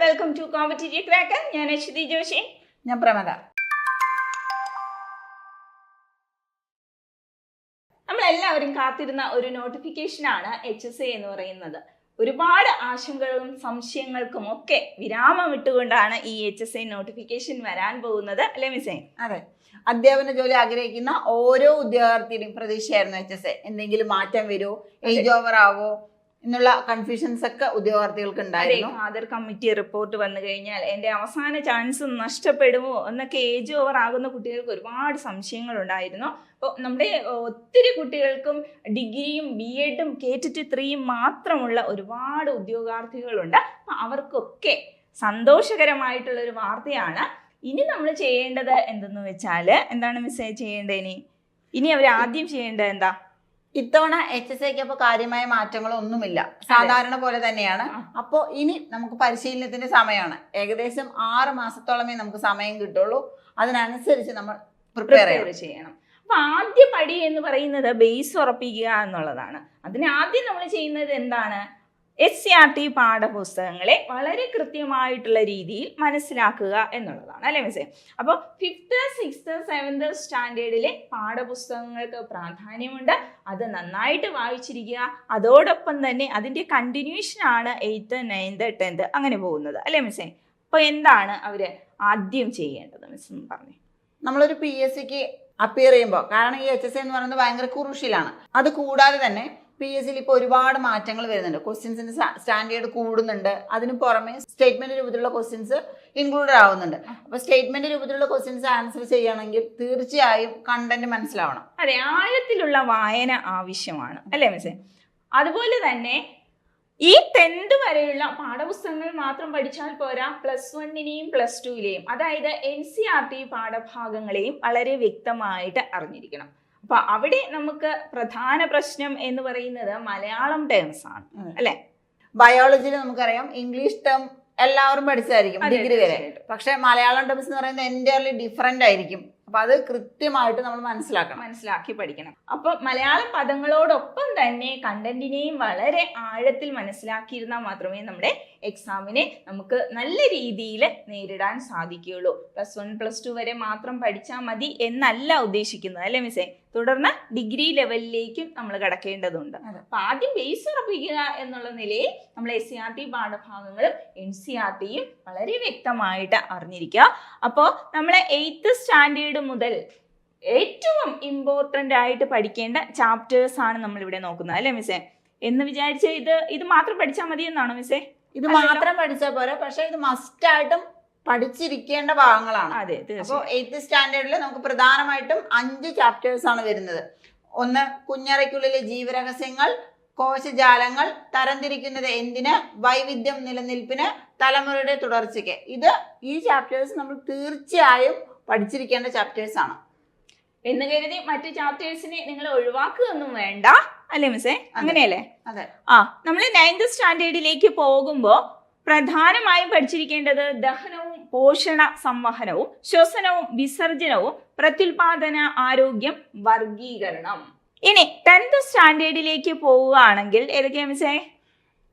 Welcome to competitive cracker. ഞാൻ അശ്വതി ജോഷി. ഞാൻ പ്രമദ. നമ്മളെല്ലാവരും കാത്തിരുന്ന ഒരു നോട്ടിഫിക്കേഷനാണ് HSA എന്ന് പറയുന്നത്. ഒരുപാട് ആശങ്കകളും സംശയങ്ങൾക്കും ഒക്കെ വിരാമം ഇട്ടുകൊണ്ടാണ് ഈ HSA നോട്ടിഫിക്കേഷൻ വരാൻ പോകുന്നത്, അല്ലേ മിസ്സേ? അതെ, അധ്യാപന ജോലി ആഗ്രഹിക്കുന്ന ഓരോ ഉദ്യോഗാർത്ഥിയുടെയും പ്രതീക്ഷയായിരുന്നു HSA. എന്തെങ്കിലും മാറ്റം വരുമോ, ഏജ് ഓവർ ആവോ എന്നുള്ള കൺഫ്യൂഷൻസ് ഒക്കെ ഉദ്യോഗാർത്ഥികൾക്ക് ഉണ്ടായിരുന്നു. ഫാദർ കമ്മിറ്റി റിപ്പോർട്ട് വന്നു കഴിഞ്ഞാൽ എൻ്റെ അവസാന ചാൻസ് നഷ്ടപ്പെടുമോ എന്നൊക്കെ ഏജ് ഓവർ ആകുന്ന കുട്ടികൾക്ക് ഒരുപാട് സംശയങ്ങൾ ഉണ്ടായിരുന്നു. അപ്പോൾ നമ്മുടെ ഒത്തിരി കുട്ടികൾക്കും ഡിഗ്രിയും BEdും KTT 3 മാത്രമുള്ള ഒരുപാട് ഉദ്യോഗാർത്ഥികളുണ്ട്. അപ്പം അവർക്കൊക്കെ സന്തോഷകരമായിട്ടുള്ളൊരു വാർത്തയാണ്. ഇനി നമ്മൾ ചെയ്യേണ്ടത് എന്തെന്ന് വെച്ചാൽ, എന്താണ് മിസ്സേ ചെയ്യേണ്ടത്? ഇനി അവർ ആദ്യം ചെയ്യേണ്ടത് എന്താ? ഇത്തവണ HSAക്ക് അപ്പോൾ കാര്യമായ മാറ്റങ്ങളൊന്നുമില്ല, സാധാരണ പോലെ തന്നെയാണ്. അപ്പോൾ ഇനി നമുക്ക് പരിശീലനത്തിന്റെ സമയമാണ്. ഏകദേശം 6 മാസത്തോളമേ നമുക്ക് സമയം കിട്ടുള്ളൂ. അതിനനുസരിച്ച് നമ്മൾ പ്രിപ്പയർ ചെയ്യണം. അപ്പൊ ആദ്യ പടി എന്ന് പറയുന്നത് ബേസ് ഉറപ്പിക്കുക എന്നുള്ളതാണ്. അതിനാദ്യം നമ്മൾ ചെയ്യുന്നത് എന്താണ്? SCRT പാഠപുസ്തകങ്ങളെ വളരെ കൃത്യമായിട്ടുള്ള രീതിയിൽ മനസ്സിലാക്കുക എന്നുള്ളതാണ്, അല്ലേ മിസ്സേ? അപ്പോൾ 5th, 6th, 7th സ്റ്റാൻഡേർഡിലെ പാഠപുസ്തകങ്ങൾക്ക് പ്രാധാന്യമുണ്ട്. അത് നന്നായിട്ട് വായിച്ചിരിക്കുക. അതോടൊപ്പം തന്നെ അതിൻ്റെ കണ്ടിന്യൂഷനാണ് 8th, 9th, 10th അങ്ങനെ പോകുന്നത്, അല്ലേ മിസ്സേ? അപ്പോൾ എന്താണ് അവർ ആദ്യം ചെയ്യേണ്ടത് മിസ് എന്ന് പറഞ്ഞേ? നമ്മളൊരു PSCക്ക് അപ്പിയർ ചെയ്യുമ്പോൾ, കാരണം ഈ HSA എന്ന് പറയുന്നത് ഭയങ്കര ക്രൂഷ്യലാണ്. അത് കൂടാതെ തന്നെ PSCയിൽ ഇപ്പോൾ ഒരുപാട് മാറ്റങ്ങൾ വരുന്നുണ്ട്. ക്വസ്റ്റ്യൻസിന്റെ സ്റ്റാൻഡേർഡ് കൂടുന്നുണ്ട്. അതിന് പുറമെ സ്റ്റേറ്റ്മെന്റ് രൂപത്തിലുള്ള ക്വസ്റ്റ്യൻസ് ഇൻക്ലൂഡഡ് ആവുന്നുണ്ട്. അപ്പോൾ സ്റ്റേറ്റ്മെന്റ് രൂപത്തിലുള്ള ക്വസ്റ്റ്യൻസ് ആൻസർ ചെയ്യണമെങ്കിൽ തീർച്ചയായും കണ്ടന്റ് മനസ്സിലാവണം. അതെ, ആഴത്തിലുള്ള വായന ആവശ്യമാണ്, അല്ലേ മിസ്സേ? അതുപോലെ തന്നെ ഈ 10th വരെയുള്ള പാഠപുസ്തകങ്ങൾ മാത്രം പഠിച്ചാൽ പോരാ, +1നെയും +2ലെയും അതായത് NCERT പാഠഭാഗങ്ങളെയും വളരെ വ്യക്തമായിട്ട് അറിഞ്ഞിരിക്കണം. അപ്പൊ അവിടെ നമുക്ക് പ്രധാന പ്രശ്നം എന്ന് പറയുന്നത് മലയാളം ടേംസ് ആണ്, അല്ലെ? ബയോളജിയിൽ നമുക്കറിയാം ഇംഗ്ലീഷ് ടേം എല്ലാവരും പഠിച്ചതായിരിക്കും ഡിഗ്രി വരെ. പക്ഷെ മലയാളം ടേംസ് എന്ന് പറയുന്നത് എൻറ്റയർലി ഡിഫറെന്റ് ആയിരിക്കും. അപ്പൊ അത് കൃത്യമായിട്ട് നമ്മൾ മനസ്സിലാക്കി പഠിക്കണം. അപ്പൊ മലയാള പദങ്ങളോടൊപ്പം തന്നെ കണ്ടന്റിനെയും വളരെ ആഴത്തിൽ മനസ്സിലാക്കിയിരുന്നാൽ മാത്രമേ നമ്മുടെ എക്സാമിനെ നമുക്ക് നല്ല രീതിയിൽ നേരിടാൻ സാധിക്കുകയുള്ളൂ. +1, +2 വരെ മാത്രം പഠിച്ചാൽ മതി എന്നല്ല ഉദ്ദേശിക്കുന്നത്, അല്ലേ മിസ്സേ? തുടർന്ന് ഡിഗ്രി ലെവലിലേക്കും നമ്മൾ കടക്കേണ്ടതുണ്ട്. അപ്പൊ ആദ്യം ബേസ് ഉറപ്പിക്കുക എന്നുള്ള നിലയിൽ നമ്മൾ SCRT പാഠഭാഗങ്ങളും NCERTയും വളരെ വ്യക്തമായിട്ട് അറിഞ്ഞിരിക്കുക. അപ്പോൾ നമ്മൾ 8th സ്റ്റാൻഡേർഡ് മുതൽ ഏറ്റവും ഇമ്പോർട്ടൻ്റ് ആയിട്ട് പഠിക്കേണ്ട ചാപ്റ്റേഴ്സ് ആണ് നമ്മൾ ഇവിടെ നോക്കുന്നത്, അല്ലേ മിസ്സേ? എന്ന് വിചാരിച്ച് ഇത് മാത്രം പഠിച്ചാൽ മതി എന്നാണോ മിസ്സേ? ഇത് മാത്രം പഠിച്ചാൽ പോരാ, പക്ഷെ ഇത് മസ്റ്റ് ആയിട്ടും പഠിച്ചിരിക്കേണ്ട ഭാഗങ്ങളാണ്. അതെ. അപ്പോൾ 8th സ്റ്റാൻഡേർഡിൽ നമുക്ക് പ്രധാനമായിട്ടും 5 ചാപ്റ്റേഴ്സ് ആണ് വരുന്നത്. ഒന്ന്, കുഞ്ഞറയ്ക്കുള്ളിലെ ജീവരഹസ്യങ്ങൾ, കോശജാലങ്ങൾ, തരംതിരിക്കുന്നത് എന്തിന്, വൈവിധ്യം നിലനിൽപ്പിന്, തലമുറയുടെ തുടർച്ചയ്ക്ക്. ഈ ചാപ്റ്റേഴ്സ് നമ്മൾ തീർച്ചയായും പഠിച്ചിരിക്കേണ്ട ചാപ്റ്റേഴ്സ് ആണ്. എന്ന് കരുതി മറ്റു ചാപ്റ്റേഴ്സിനെ നിങ്ങൾ ഒഴിവാക്കുകയൊന്നും വേണ്ട, അല്ലേ മിസ്സേ? അങ്ങനെയല്ലേ? അതെ. നമ്മൾ 9th സ്റ്റാൻഡേർഡിലേക്ക് പോകുമ്പോൾ പ്രധാനമായും പഠിച്ചിരിക്കേണ്ടത് ദഹനവും പോഷണ സംവഹനവും ശ്വസനവും വിസർജനവും പ്രത്യുൽപാദന ആരോഗ്യം വർഗീകരണം. ഇനി 10th സ്റ്റാൻഡേർഡിലേക്ക് പോവുകയാണെങ്കിൽ ഏതൊക്കെയാ മിസ്സേ?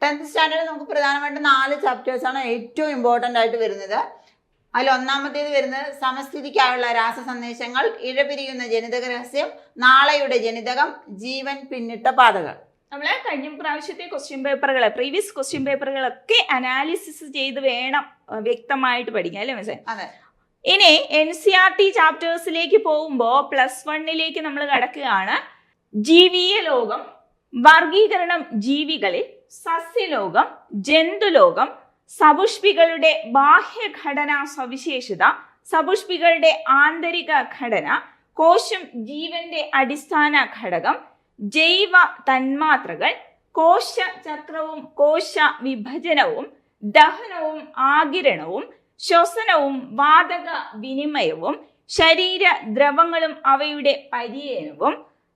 10th സ്റ്റാൻഡേർഡിൽ നമുക്ക് പ്രധാനമായിട്ടും 4 ചാപ്റ്റേഴ്സ് ആണ് ഏറ്റവും ഇമ്പോർട്ടൻ്റ് ആയിട്ട് വരുന്നത്. അതിൽ ഒന്നാമത്തേത് വരുന്നത് സമസ്ഥിതിക്കായുള്ള രാസ സന്ദേശങ്ങൾ, ഇഴപിരിയുന്ന ജനിതക രഹസ്യം, നാളെയുടെ ജനിതകം, ജീവൻ പിന്നിട്ട പാതകൾ. നമ്മൾ കഴിഞ്ഞ പ്രാവശ്യത്തെ പ്രീവിയസ് ക്വസ്റ്റ്യൻ പേപ്പറുകളൊക്കെ അനാലിസിസ് ചെയ്ത് വേണം വ്യക്തമായിട്ട് പഠിക്കാൻ, അല്ലേ മിസ്സേ? അതെ. ഇനി NCERT ചാപ്റ്റേഴ്സിലേക്ക് പോകുമ്പോൾ +1ലേക്ക് നമ്മൾ കടക്കുകയാണ്. ജീവിയ ലോകം, വർഗീകരണം ജീവികളിൽ, സസ്യലോകം, ജന്തുലോകം, സപുഷ്പികളുടെ ബാഹ്യഘടനാ സവിശേഷത, സപുഷ്പികളുടെ ആന്തരിക ഘടന, കോശം ജീവന്റെ അടിസ്ഥാന ഘടകം, ജൈവ തന്മാത്രകൾ, കോശചക്രവും കോശ വിഭജനവും, ദഹനവും ആഗിരണവും, ശ്വസനവും വാതക വിനിമയവും, ശരീര ദ്രവങ്ങളും അവയുടെ പരിചയനവും,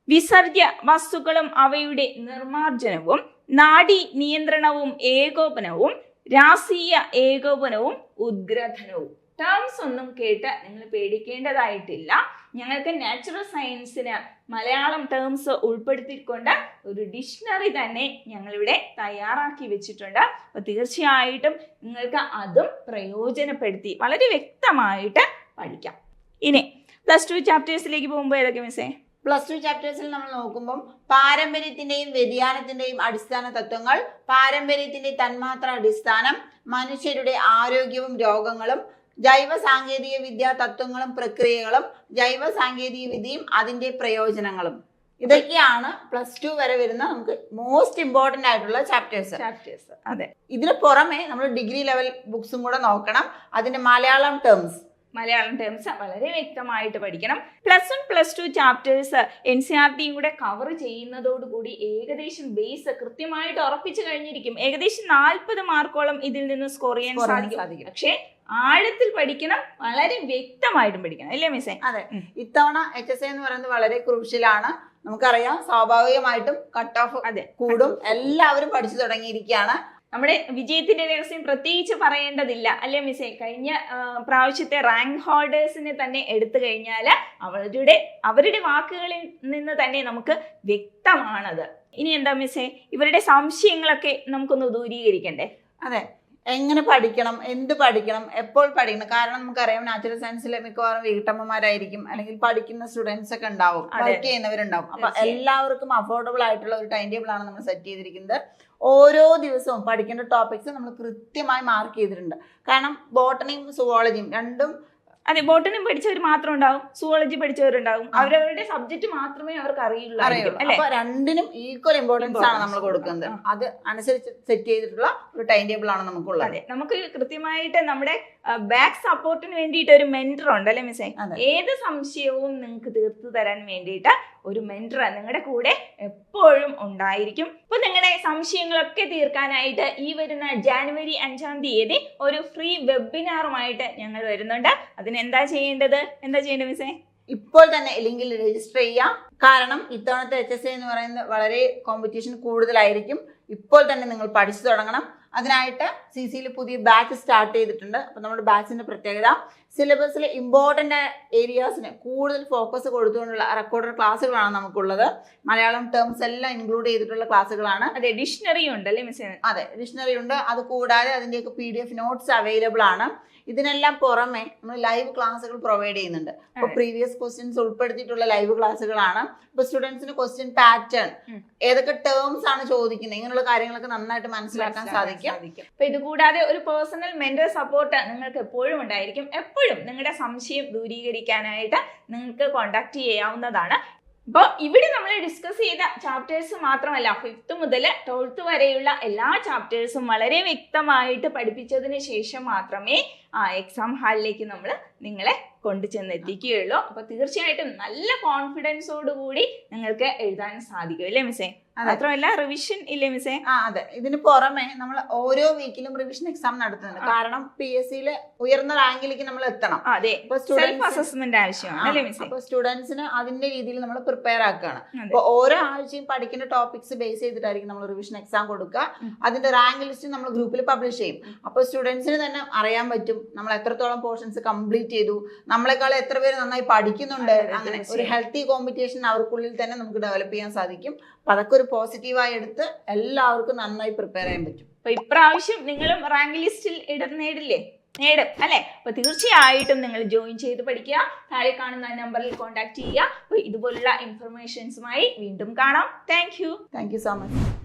വിസർജ്യ വസ്തുക്കളും അവയുടെ നിർമാർജനവും, നാഡീ നിയന്ത്രണവും ഏകോപനവും, രാസീയ ഏകോപനവും ഉദ്ഗ്രഥനവും. ടേംസ് ഒന്നും കേട്ട് നിങ്ങൾ പേടിക്കേണ്ടതായിട്ടില്ല. ഞങ്ങൾക്ക് നാച്ചുറൽ സയൻസിന് മലയാളം ടേംസ് ഉൾപ്പെടുത്തിക്കൊണ്ട് ഒരു ഡിക്ഷണറി തന്നെ ഞങ്ങളിവിടെ തയ്യാറാക്കി വെച്ചിട്ടുണ്ട്. അപ്പോൾ തീർച്ചയായിട്ടും നിങ്ങൾക്ക് അതും പ്രയോജനപ്പെടുത്തി വളരെ വ്യക്തമായിട്ട് പഠിക്കാം. ഇനി +2 ചാപ്റ്റേഴ്സിലേക്ക് പോകുമ്പോൾ ഏതൊക്കെ മിസ്സേ? +2 ചാപ്റ്റേഴ്സിൽ നമ്മൾ നോക്കുമ്പോൾ പാരമ്പര്യത്തിന്റെയും വ്യതിയാനത്തിന്റെയും അടിസ്ഥാന തത്വങ്ങൾ, പാരമ്പര്യത്തിന്റെ തന്മാത്ര അടിസ്ഥാനം, മനുഷ്യരുടെ ആരോഗ്യവും രോഗങ്ങളും, ജൈവ സാങ്കേതിക വിദ്യാ തത്വങ്ങളും പ്രക്രിയകളും, ജൈവ സാങ്കേതിക വിദ്യയും അതിന്റെ പ്രയോജനങ്ങളും. ഇതൊക്കെയാണ് +2 വരെ വരുന്ന നമുക്ക് മോസ്റ്റ് ഇമ്പോർട്ടന്റ് ആയിട്ടുള്ള ചാപ്റ്റേഴ്സ്. അതെ, ഇതിന് പുറമെ നമ്മൾ ഡിഗ്രി ലെവൽ ബുക്സും കൂടെ നോക്കണം. അതിന്റെ മലയാളം ടേംസ് വളരെ വ്യക്തമായിട്ട് പഠിക്കണം. +1 +2 ചാപ്റ്റേഴ്സ് NCERTയും കൂടെ കവർ ചെയ്യുന്നതോടുകൂടി ഏകദേശം ബേസ് കൃത്യമായിട്ട് ഉറപ്പിച്ചു കഴിഞ്ഞിരിക്കും. ഏകദേശം 40 മാർക്കോളം ഇതിൽ നിന്ന് സ്കോർ ചെയ്യാൻ സാധിക്കും. പക്ഷേ ആഴത്തിൽ പഠിക്കണം, വളരെ വ്യക്തമായിട്ടും പഠിക്കണം, അല്ലേ മിസ്സേ? അതെ, ഇത്തവണ HSA എന്ന് പറയുന്നത് വളരെ ക്രൂഷ്യലാണ്. നമുക്കറിയാം, സ്വാഭാവികമായിട്ടും കട്ട് ഓഫ് കൂടും. എല്ലാവരും പഠിച്ചു തുടങ്ങിയിരിക്കുകയാണ്. നമ്മുടെ വിജയത്തിന്റെ രഹസ്യം പ്രത്യേകിച്ച് പറയേണ്ടതില്ല, അല്ലേ മിസ്സേ? കഴിഞ്ഞ പ്രാവശ്യത്തെ റാങ്ക് ഹോൾഡേഴ്സിനെ തന്നെ എടുത്തു കഴിഞ്ഞാൽ അവരുടെ വാക്കുകളിൽ നിന്ന് തന്നെ നമുക്ക് വ്യക്തമാണത്. ഇനി എന്താ മിസ്സേ, ഇവരുടെ സംശയങ്ങളൊക്കെ നമുക്കൊന്ന് ദൂരീകരിക്കണ്ടേ? അതെ, എങ്ങനെ പഠിക്കണം, എന്ത് പഠിക്കണം, എപ്പോൾ പഠിക്കണം? കാരണം നമുക്കറിയാം, നാച്ചുറൽ സയൻസിലെ മിക്കവാറും വീട്ടമ്മമാരായിരിക്കും, അല്ലെങ്കിൽ പഠിക്കുന്ന സ്റ്റുഡൻസ് ഒക്കെ ഉണ്ടാവും, വർക്ക് ചെയ്യുന്നവരുണ്ടാവും. അപ്പൊ എല്ലാവർക്കും അഫോർഡബിൾ ആയിട്ടുള്ള ഒരു ടൈം ടേബിൾ ആണ് നമ്മൾ സെറ്റ് ചെയ്തിരിക്കുന്നത്. ഓരോ ദിവസവും പഠിക്കേണ്ട ടോപ്പിക്സ് നമ്മൾ കൃത്യമായി മാർക്ക് ചെയ്തിട്ടുണ്ട്. കാരണം ബോട്ടണിയും സുവോളജിയും രണ്ടും, അതെ, ബോട്ടണി പഠിച്ചവർ മാത്രം ഉണ്ടാവും, സുവോളജി പഠിച്ചവരുണ്ടാവും. അവരവരുടെ സബ്ജക്ട് മാത്രമേ അവർക്ക് അറിയുള്ളൂ. അപ്പൊ രണ്ടിനും ഈക്വൽ ഇമ്പോർട്ടൻസ് ആണ് നമ്മൾ കൊടുക്കുന്നത്. അത് അനുസരിച്ച് സെറ്റ് ചെയ്തിട്ടുള്ള ഒരു ടൈം ടേബിൾ ആണ് നമുക്കുള്ളത്. അതെ, നമുക്ക് കൃത്യമായിട്ട് നമ്മുടെ ബാക്ക് സപ്പോർട്ടിന് വേണ്ടിയിട്ട് ഒരു മെന്റർ ഉണ്ട്, അല്ലേ മിസ്സേ? ഏത് സംശയവും നിങ്ങൾക്ക് തീർത്തു തരാൻ വേണ്ടിയിട്ട് ഒരു മെന്റർ നിങ്ങളുടെ കൂടെ എപ്പോഴും ഉണ്ടായിരിക്കും. അപ്പൊ നിങ്ങളുടെ സംശയങ്ങളൊക്കെ തീർക്കാനായിട്ട് ഈ വരുന്ന ജാനുവരി 5-ാം തീയതി ഒരു ഫ്രീ വെബിനാറുമായിട്ട് ഞങ്ങൾ വരുന്നുണ്ട്. അതിനെന്താ ചെയ്യേണ്ടത് മിസ്സേ? ഇപ്പോൾ തന്നെ ലിങ്കിൽ രജിസ്റ്റർ ചെയ്യാം. കാരണം ഇത്തവണത്തെ HSA എന്ന് പറയുന്നത് വളരെ കോമ്പറ്റീഷൻ കൂടുതലായിരിക്കും. ഇപ്പോൾ തന്നെ നിങ്ങൾ പഠിച്ചു തുടങ്ങണം. അതിനായിട്ട് CCയിൽ പുതിയ ബാച്ച് സ്റ്റാർട്ട് ചെയ്തിട്ടുണ്ട്. അപ്പൊ നമ്മുടെ ബാച്ചിന്റെ പ്രത്യേകത, സിലബസിലെ ഇമ്പോർട്ടന്റ് ഏരിയാസിന് കൂടുതൽ ഫോക്കസ് കൊടുത്തുകൊണ്ടുള്ള റെക്കോർഡഡ് ക്ലാസ്സുകളാണ് നമുക്കുള്ളത്. മലയാളം ടേംസ് എല്ലാം ഇൻക്ലൂഡ് ചെയ്തിട്ടുള്ള ക്ലാസ്സുകളാണ്. അതെ, ഡിക്ഷണറി ഉണ്ട്, അല്ലേ മിസ്സേ? അതെ, ഡിക്ഷണറി ഉണ്ട്. അത് കൂടാതെ അതിന്റെയൊക്കെ PDF നോട്ട്സ് അവൈലബിൾ ആണ്. ഇതിനെല്ലാം പുറമെ നമ്മൾ ലൈവ് ക്ലാസ്സുകൾ പ്രൊവൈഡ് ചെയ്യുന്നുണ്ട്. അപ്പൊ പ്രീവിയസ് ക്വസ്റ്റ്യൻസ് ഉൾപ്പെടുത്തിയിട്ടുള്ള ലൈവ് ക്ലാസ്സുകളാണ്. ഇപ്പൊ സ്റ്റുഡൻസിന് ക്വസ്റ്റ്യൻ പാറ്റേൺ, ഏതൊക്കെ ടേംസ് ആണ് ചോദിക്കുന്നത്, ഇങ്ങനെയുള്ള കാര്യങ്ങളൊക്കെ നന്നായിട്ട് മനസ്സിലാക്കാൻ സാധിക്കും. അപ്പൊ ഇത് കൂടാതെ ഒരു പേഴ്സണൽ മെന്റർ സപ്പോർട്ട് നിങ്ങൾക്ക് എപ്പോഴും ഉണ്ടായിരിക്കും. എപ്പോഴും നിങ്ങളുടെ സംശയം ദൂരീകരിക്കാനായിട്ട് നിങ്ങൾക്ക് കോണ്ടാക്ട് ചെയ്യാവുന്നതാണ്. അപ്പോൾ ഇവിടെ നമ്മൾ ഡിസ്കസ് ചെയ്ത ചാപ്റ്റേഴ്സ് മാത്രമല്ല, 5th മുതൽ 12th വരെയുള്ള എല്ലാ ചാപ്റ്റേഴ്സും വളരെ വ്യക്തമായിട്ട് പഠിപ്പിച്ചതിന് ശേഷം മാത്രമേ എക്സാം ഹാളിലേക്ക് നമ്മൾ നിങ്ങളെ കൊണ്ടുചെന്നെത്തിക്കുകയുള്ളൂ. അപ്പൊ തീർച്ചയായിട്ടും നല്ല കോൺഫിഡൻസോടുകൂടി നിങ്ങൾക്ക് എഴുതാൻ സാധിക്കും, അല്ലേ മിസ്സേ? മാത്രമല്ല റിവിഷൻ ഇല്ലേ മിസ്സേ? അതെ, ഇതിന് പുറമെ നമ്മൾ ഓരോ വീക്കിലും റിവിഷൻ എക്സാം നടത്തുന്നുണ്ട്. കാരണം PSCയിലെ ഉയർന്ന റാങ്കിലേക്ക് നമ്മൾ എത്തണം. അതെ, സെൽഫ് അസസ്മെന്റ് ആവശ്യമാണ്, അല്ലേ മിസ്സേ? അപ്പൊ സ്റ്റുഡൻസിന് അതിന്റെ രീതിയിൽ നമ്മൾ പ്രിപ്പയർ ആക്കുകയാണ്. അപ്പൊ ഓരോ ആഴ്ചയും പഠിക്കുന്ന ടോപ്പിക്സ് ബേസ് ചെയ്തിട്ടായിരിക്കും നമ്മൾ റിവിഷൻ എക്സാം കൊടുക്കുക. അതിന്റെ റാങ്ക് ലിസ്റ്റ് നമ്മൾ ഗ്രൂപ്പിൽ പബ്ലിഷ് ചെയ്യും. അപ്പൊ സ്റ്റുഡൻസിന് തന്നെ അറിയാൻ പറ്റും നമ്മൾ എത്രത്തോളം പോർഷൻസ് കംപ്ലീറ്റ് ചെയ്തു, നമ്മളെക്കാൾ എത്ര പേര് നന്നായി പഠിക്കുന്നുണ്ട്. അങ്ങനെ ഒരു ഹെൽത്തി കോമ്പറ്റീഷൻ അവർക്കുള്ളിൽ തന്നെ നമുക്ക് ഡെവലപ്പ് ചെയ്യാൻ സാധിക്കും. അപ്പൊ അതൊക്കെ ഒരു പോസിറ്റീവായി എടുത്ത് എല്ലാവർക്കും നന്നായി പ്രിപ്പയർ ചെയ്യാൻ പറ്റും. അപ്പൊ ഇപ്രാവശ്യം നിങ്ങളും റാങ്ക് ലിസ്റ്റിൽ നേടും അല്ലെ? അപ്പൊ തീർച്ചയായിട്ടും നിങ്ങൾ ജോയിൻ ചെയ്ത് പഠിക്കുക. താഴെ കാണുന്ന നമ്പറിൽ കോൺടാക്ട് ചെയ്യുക. അപ്പൊ ഇതുപോലുള്ള ഇൻഫർമേഷൻസുമായി വീണ്ടും കാണാം. Thank you so much.